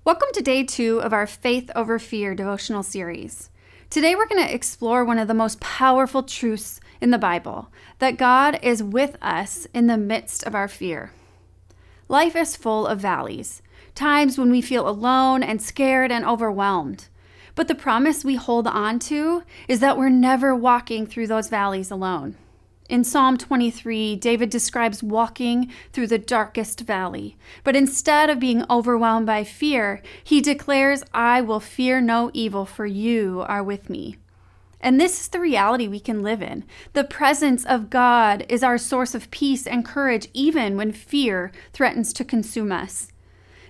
Welcome to day 2 of our Faith Over Fear devotional series. Today we're going to explore one of the most powerful truths in the Bible, that God is with us in the midst of our fear. Life is full of valleys, times when we feel alone and scared and overwhelmed. But the promise we hold on to is that we're never walking through those valleys alone. In Psalm 23, David describes walking through the darkest valley. But instead of being overwhelmed by fear, he declares, "I will fear no evil, for you are with me." And this is the reality we can live in. The presence of God is our source of peace and courage, even when fear threatens to consume us.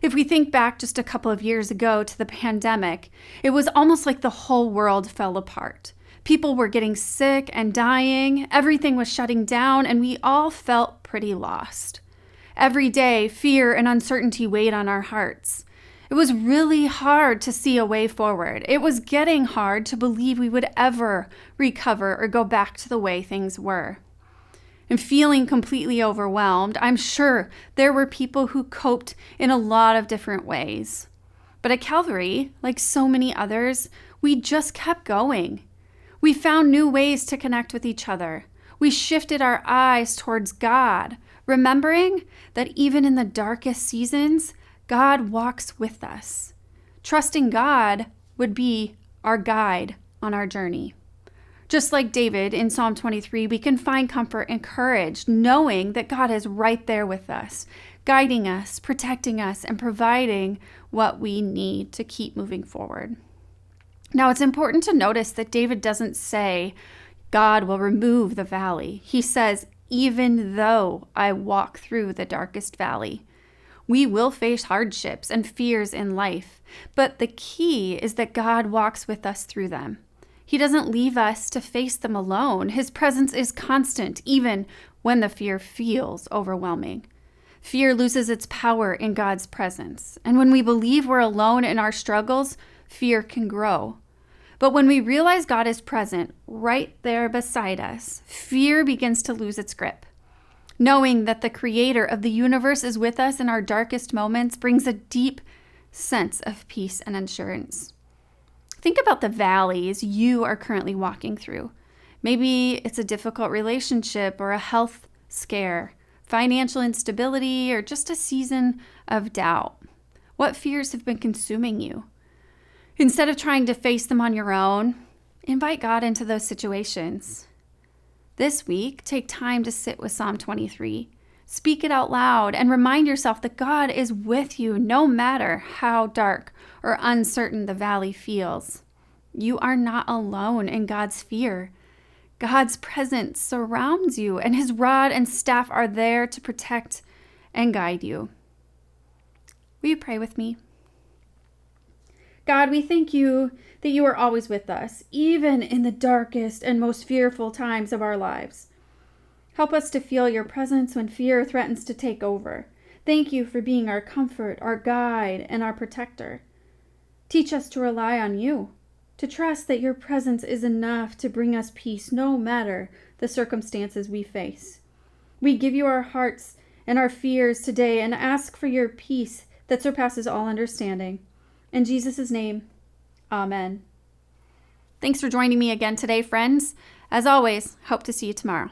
If we think back just a couple of years ago to the pandemic, it was almost like the whole world fell apart. People were getting sick and dying, everything was shutting down, and we all felt pretty lost. Every day, fear and uncertainty weighed on our hearts. It was really hard to see a way forward. It was getting hard to believe we would ever recover or go back to the way things were. And feeling completely overwhelmed, I'm sure there were people who coped in a lot of different ways. But at Calvary, like so many others, we just kept going. We found new ways to connect with each other. We shifted our eyes towards God, remembering that even in the darkest seasons, God walks with us. Trusting God would be our guide on our journey. Just like David in Psalm 23, we can find comfort and courage knowing that God is right there with us, guiding us, protecting us, and providing what we need to keep moving forward. Now, it's important to notice that David doesn't say, God will remove the valley. He says, even though I walk through the darkest valley. We will face hardships and fears in life, but the key is that God walks with us through them. He doesn't leave us to face them alone. His presence is constant, even when the fear feels overwhelming. Fear loses its power in God's presence. And when we believe we're alone in our struggles, fear can grow. But when we realize God is present right there beside us, fear begins to lose its grip. Knowing that the Creator of the universe is with us in our darkest moments brings a deep sense of peace and assurance. Think about the valleys you are currently walking through. Maybe it's a difficult relationship or a health scare, financial instability, or just a season of doubt. What fears have been consuming you? Instead of trying to face them on your own, invite God into those situations. This week, take time to sit with Psalm 23. Speak it out loud and remind yourself that God is with you no matter how dark or uncertain the valley feels. You are not alone in God's fear. God's presence surrounds you, and His rod and staff are there to protect and guide you. Will you pray with me? God, we thank you that you are always with us, even in the darkest and most fearful times of our lives. Help us to feel your presence when fear threatens to take over. Thank you for being our comfort, our guide, and our protector. Teach us to rely on you, to trust that your presence is enough to bring us peace no matter the circumstances we face. We give you our hearts and our fears today and ask for your peace that surpasses all understanding. In Jesus' name, amen. Thanks for joining me again today, friends. As always, hope to see you tomorrow.